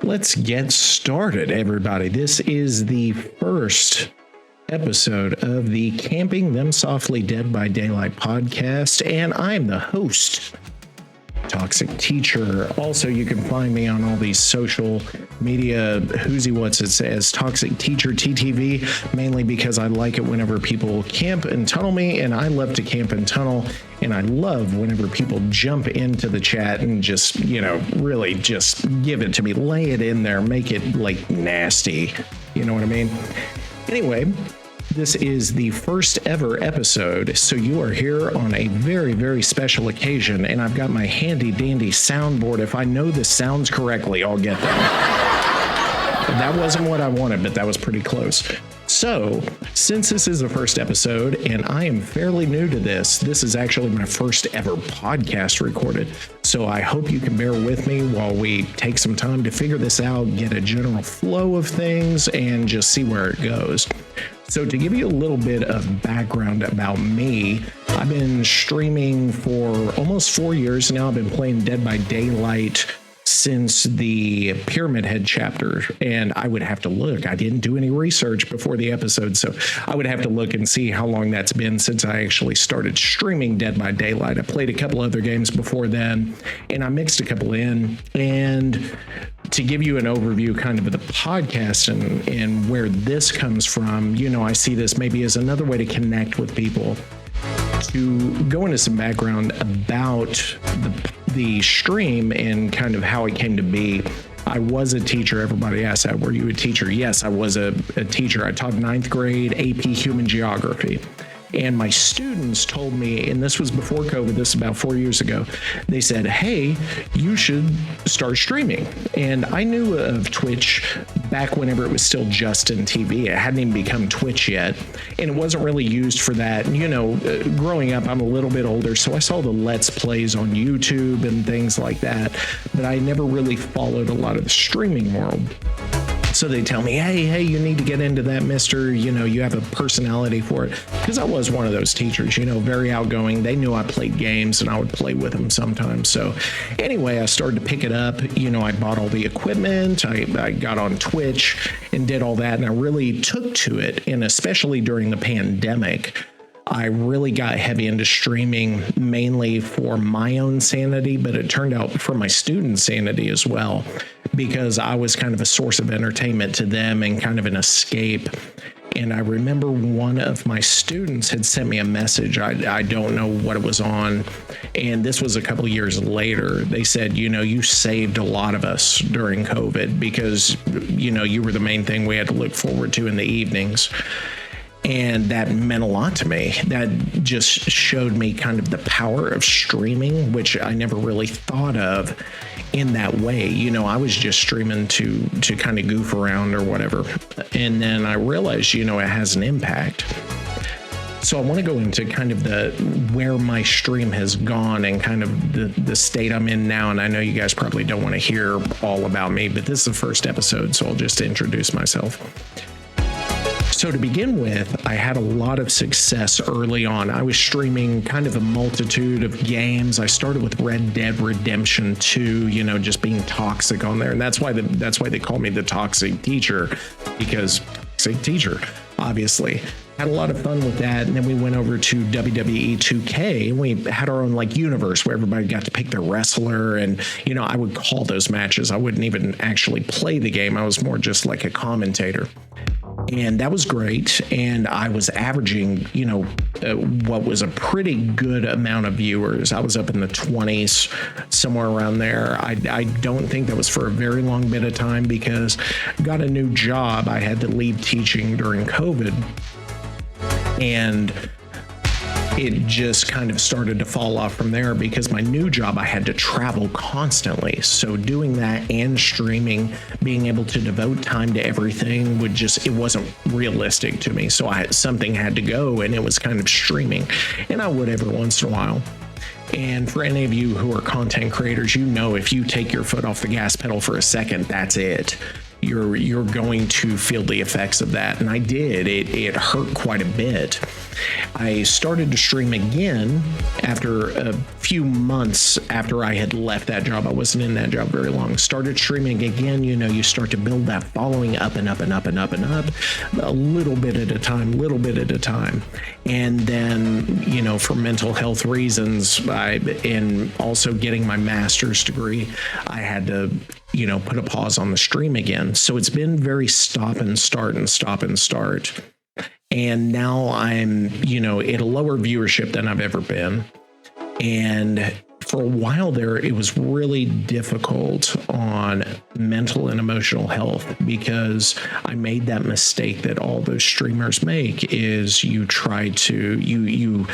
Let's get started, everybody. This is the first episode of the Camping Them Softly Dead by Daylight podcast, and I'm the host, Toxic Teacher. Also, you can find me on all these social media it says Toxic Teacher TTV, mainly because I like it whenever people camp and tunnel me, and I love to camp and tunnel, and I love whenever people jump into the chat and just, really just give it to me, lay it in there, make it like nasty. You know what I mean? Anyway, this is the first ever episode, so you are here on a very, very special occasion, and I've got my handy dandy soundboard. If I know this sounds correctly, I'll get that. That wasn't what I wanted, but that was pretty close. So, since this is the first episode, and I am fairly new to this is actually my first ever podcast recorded. So I hope you can bear with me while we take some time to figure this out, get a general flow of things, and just see where it goes. So to give you a little bit of background about me, I've been streaming for almost 4 years now. I've been playing Dead by Daylight since the Pyramid Head chapter, and I would have to look. I didn't do any research before the episode, so I would have to look and see how long that's been since I actually started streaming Dead by Daylight. I played a couple other games before then, and I mixed a couple in. And to give you an overview kind of the podcast and where this comes from, I see this maybe as another way to connect with people, to go into some background about the stream and kind of how it came to be. I was a teacher. Everybody asks that, were you a teacher? Yes, I was a teacher. I taught 9th grade AP Human Geography. And my students told me, and this was before COVID, this is about 4 years ago, they said, hey, you should start streaming. And I knew of Twitch back whenever it was still Justin TV. It hadn't even become Twitch yet. And it wasn't really used for that. Growing up, I'm a little bit older, so I saw the Let's Plays on YouTube and things like that. But I never really followed a lot of the streaming world. So they tell me, hey, you need to get into that, mister. You have a personality for it. Because I was one of those teachers, very outgoing. They knew I played games and I would play with them sometimes. So anyway, I started to pick it up. I bought all the equipment. I got on Twitch and did all that. And I really took to it. And especially during the pandemic, I really got heavy into streaming, mainly for my own sanity, but it turned out for my students' sanity as well, because I was kind of a source of entertainment to them and kind of an escape. And I remember one of my students had sent me a message. I don't know what it was on. And this was a couple of years later. They said, you saved a lot of us during COVID because, you were the main thing we had to look forward to in the evenings. And that meant a lot to me. That just showed me kind of the power of streaming, which I never really thought of in that way. I was just streaming to kind of goof around or whatever. And then I realized, it has an impact. So I want to go into kind of where my stream has gone and kind of the state I'm in now. And I know you guys probably don't want to hear all about me, but this is the first episode, so I'll just introduce myself. So to begin with, I had a lot of success early on. I was streaming kind of a multitude of games. I started with Red Dead Redemption 2, just being toxic on there. And that's why they call me the Toxic Teacher, because Toxic Teacher, obviously. Had a lot of fun with that. And then we went over to WWE 2K and we had our own universe where everybody got to pick their wrestler. And, I would call those matches. I wouldn't even actually play the game. I was more just like a commentator. And that was great. And I was averaging, what was a pretty good amount of viewers. I was up in the 20s, somewhere around there. I don't think that was for a very long bit of time because I got a new job. I had to leave teaching during COVID. And it just kind of started to fall off from there because my new job, I had to travel constantly. So doing that and streaming, being able to devote time to everything it wasn't realistic to me. So something had to go, and it was kind of streaming, and I would every once in a while. And for any of you who are content creators, if you take your foot off the gas pedal for a second, that's it. you're going to feel the effects of that. And I did. It hurt quite a bit. I started to stream again after a few months after I had left that job. I wasn't in that job very long. Started streaming again. You start to build that following up and up and up and up and up, a little bit at a time. And then, for mental health reasons, and also getting my master's degree, I had to, put a pause on the stream again. So it's been very stop and start. And now I'm, at a lower viewership than I've ever been. And for a while there, it was really difficult on mental and emotional health, because I made that mistake that all those streamers make, is you try to, you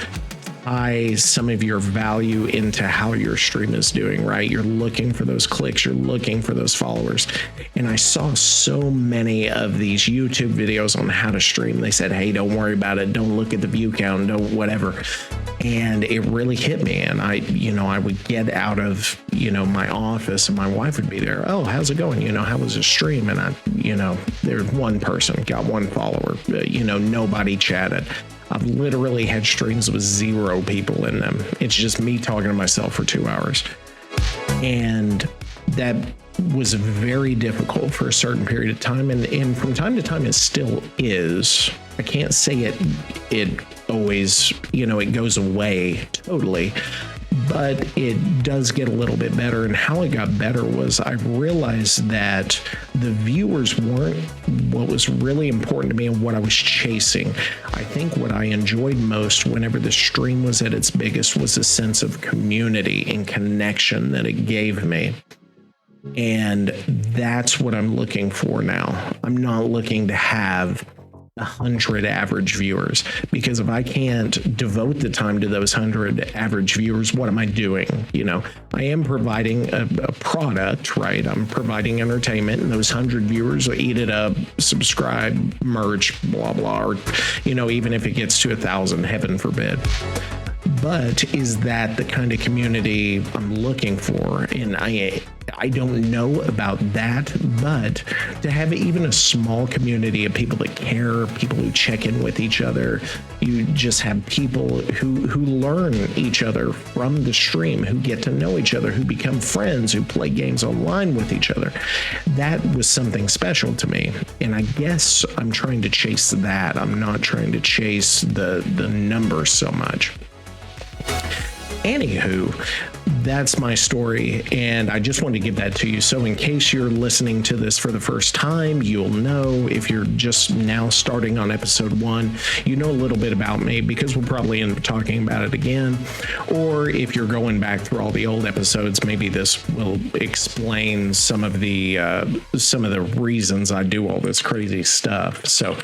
tie some of your value into how your stream is doing, right? You're looking for those clicks, you're looking for those followers. And I saw so many of these YouTube videos on how to stream. They said, hey, don't worry about it. Don't look at the view count, don't whatever. And it really hit me. And I would get out of, my office, and my wife would be there. Oh, how's it going? How was the stream? And there's one person, got one follower, nobody chatted. I've literally had streams with 0 people in them. It's just me talking to myself for 2 hours. And that was very difficult for a certain period of time. And from time to time, it still is. I can't say it always, it goes away totally, but it does get a little bit better. And how it got better was I realized that the viewers weren't what was really important to me and what I was chasing. I think what I enjoyed most whenever the stream was at its biggest was a sense of community and connection that it gave me. And that's what I'm looking for now. I'm not looking to have 100 average viewers, because if I can't devote the time to those 100 average viewers, what am I doing? I am providing a product, right? I'm providing entertainment, and those 100 viewers will eat it up, subscribe, merch, blah, blah, or, even if it gets to 1,000, heaven forbid. But is that the kind of community I'm looking for? And I don't know about that, but to have even a small community of people that care, people who check in with each other, you just have people who learn each other from the stream, who get to know each other, who become friends, who play games online with each other. That was something special to me. And I guess I'm trying to chase that. I'm not trying to chase the numbers so much. Anywho, that's my story, and I just wanted to give that to you. So in case you're listening to this for the first time, you'll know. If you're just now starting on episode 1, you know a little bit about me, because we'll probably end up talking about it again. Or if you're going back through all the old episodes, maybe this will explain some of the reasons I do all this crazy stuff. So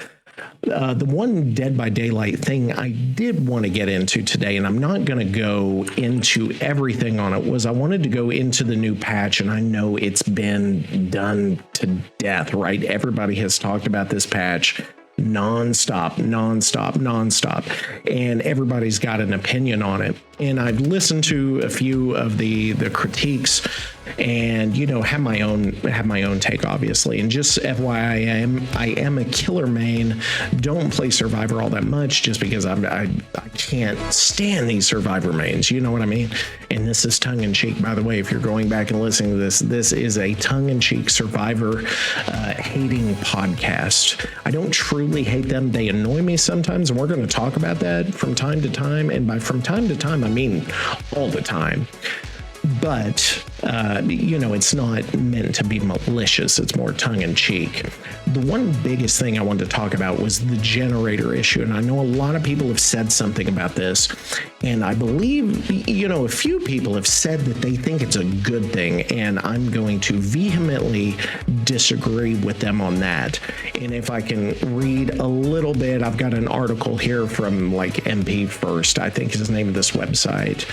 the one Dead by Daylight thing I did want to get into today, and I'm not going to go into everything on it, was I wanted to go into the new patch. And I know it's been done to death, right? Everybody has talked about this patch nonstop, and everybody's got an opinion on it. And I've listened to a few of the critiques, and have my own take, obviously. And just FYI, I am a killer main. Don't play Survivor all that much, just because I can't stand these Survivor mains. You know what I mean? And this is tongue in cheek, by the way. If you're going back and listening to this is a tongue in cheek Survivor hating podcast. I don't truly hate them. They annoy me sometimes, and we're going to talk about that from time to time. And by from time to time, I mean all the time. But, it's not meant to be malicious. It's more tongue-in-cheek. The one biggest thing I wanted to talk about was the generator issue. And I know a lot of people have said something about this. And I believe, a few people have said that they think it's a good thing. And I'm going to vehemently disagree with them on that. And if I can read a little bit, I've got an article here from MP First, I think is the name of this website.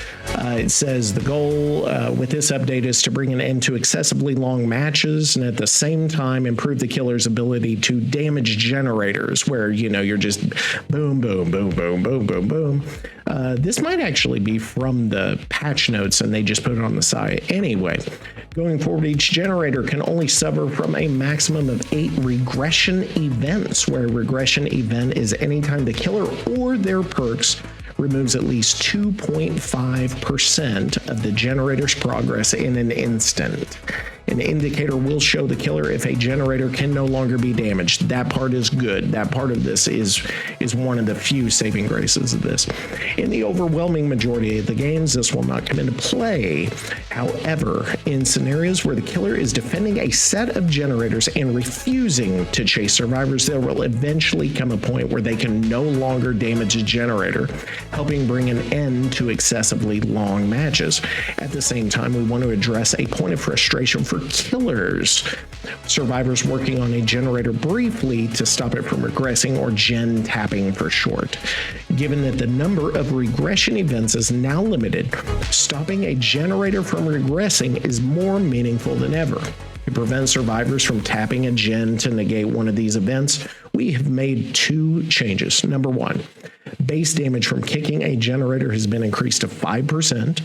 It says the goal with this update is to bring an end to excessively long matches, and at the same time improve the killer's ability to damage generators, where you're just boom, boom, boom, boom, boom, boom, boom. This might actually be from the patch notes, and they just put it on the site. Anyway, Going forward, each generator can only suffer from a maximum of 8 regression events, where a regression event is anytime the killer or their perks removes at least 2.5% of the generator's progress in an instant. An indicator will show the killer if a generator can no longer be damaged. That part is good. That part of this is one of the few saving graces of this. In the overwhelming majority of the games, this will not come into play. However, in scenarios where the killer is defending a set of generators and refusing to chase survivors, there will eventually come a point where they can no longer damage a generator, helping bring an end to excessively long matches. At the same time, we want to address a point of frustration for killers. Survivors working on a generator briefly to stop it from regressing, or gen tapping for short. Given that the number of regression events is now limited, stopping a generator from regressing is more meaningful than ever. To prevent survivors from tapping a gen to negate one of these events, we have made 2 changes. Number 1, base damage from kicking a generator has been increased to 5%.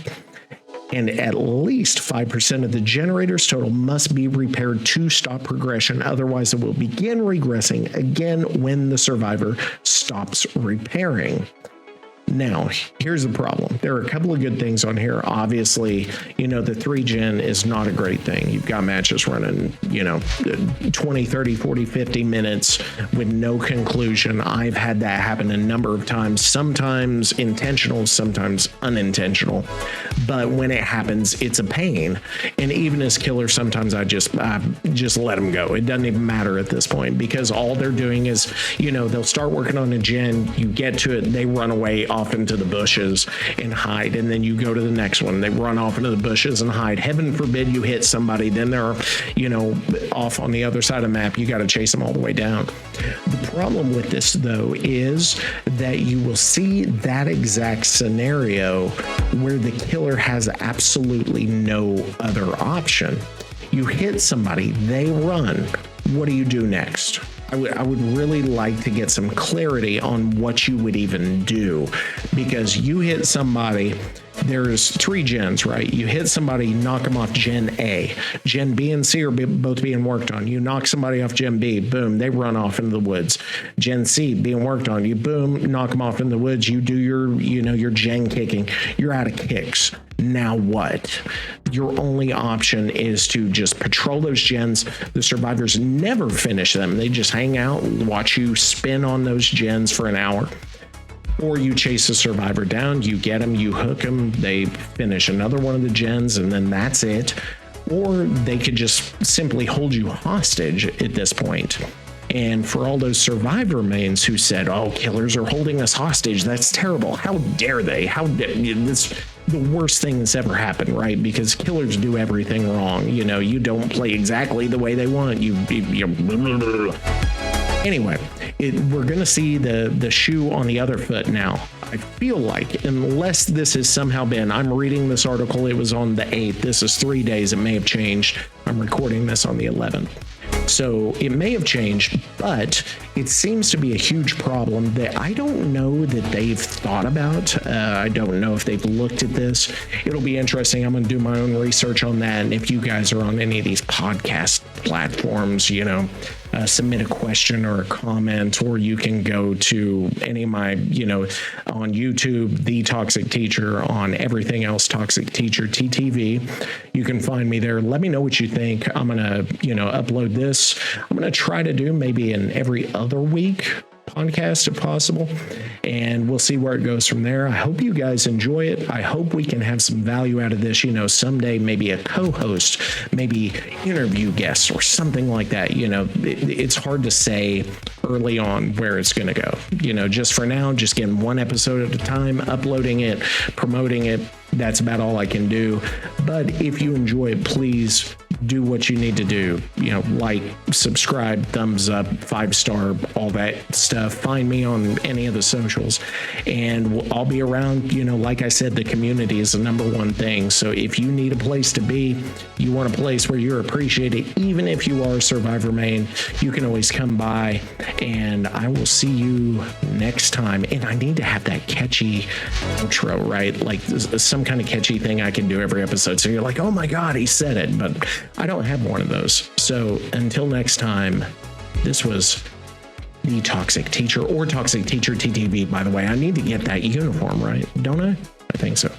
And at least 5% of the generator's total must be repaired to stop progression. Otherwise, it will begin regressing again when the survivor stops repairing. Now, here's the problem. There are a couple of good things on here. Obviously, the 3 gen is not a great thing. You've got matches running, 20, 30, 40, 50 minutes with no conclusion. I've had that happen a number of times, sometimes intentional, sometimes unintentional. But when it happens, it's a pain. And even as killers, sometimes I just let them go. It doesn't even matter at this point, because all they're doing is, they'll start working on a gen, you get to it, they run away off into the bushes and hide, and then you go to the next one, they run off into the bushes and hide. Heaven forbid you hit somebody, then they're off on the other side of the map. You got to chase them all the way down. The problem with this, though, is that you will see that exact scenario where the killer has absolutely no other option. You hit somebody, they run. What do you do next? I would really like to get some clarity on what you would even do, because you hit somebody, there's 3 gens, right? You hit somebody, knock them off Gen A. Gen B and C are both being worked on. You knock somebody off Gen B, boom, they run off into the woods. Gen C being worked on, you boom, knock them off in the woods. You do your gen kicking. You're out of kicks. Now what? Your only option is to just patrol those gens. The survivors never finish them. They just hang out and watch you spin on those gens for an hour. Or you chase a survivor down, you get them, you hook them, they finish another one of the gens, and then that's it. Or they could just simply hold you hostage at this point. And for all those survivor mains who said, "Oh, killers are holding us hostage, that's terrible. How dare they? This the worst thing that's ever happened," right? Because killers do everything wrong. You don't play exactly the way they want. Anyway, we're going to see the shoe on the other foot now. I feel like, unless this has somehow been, I'm reading this article, it was on the 8th. This is 3 days. It may have changed. I'm recording this on the 11th. So it may have changed, but it seems to be a huge problem that I don't know that they've thought about. I don't know if they've looked at this. It'll be interesting. I'm going to do my own research on that. And if you guys are on any of these podcast platforms, submit a question or a comment, or you can go to any of my, on YouTube, The Toxic Teacher, on everything else, Toxic Teacher, TTV. You can find me there. Let me know what you think. I'm going to, upload this. I'm going to try to do maybe an every other week podcast if possible, and we'll see where it goes from there. I hope you guys enjoy it. I hope we can have some value out of this. Someday maybe a co-host, maybe interview guests or something like that. It's hard to say early on where it's going to go. Just for now, just getting one episode at a time, uploading it, promoting it. That's about all I can do. But if you enjoy it, please do what you need to do. Like, subscribe, thumbs up, 5-star, all that stuff. Find me on any of the socials, and I'll be around. Like I said, the community is the number one thing. So if you need a place to be, you want a place where you're appreciated, even if you are a Survivor main, you can always come by, and I will see you next time. And I need to have that catchy outro, right? Like some kind of catchy thing I can do every episode. So you're like, oh my God, he said it, but I don't have one of those. So until next time, this was the Toxic Teacher, or Toxic Teacher TTV, by the way. I need to get that uniform, right? Don't I? I think so.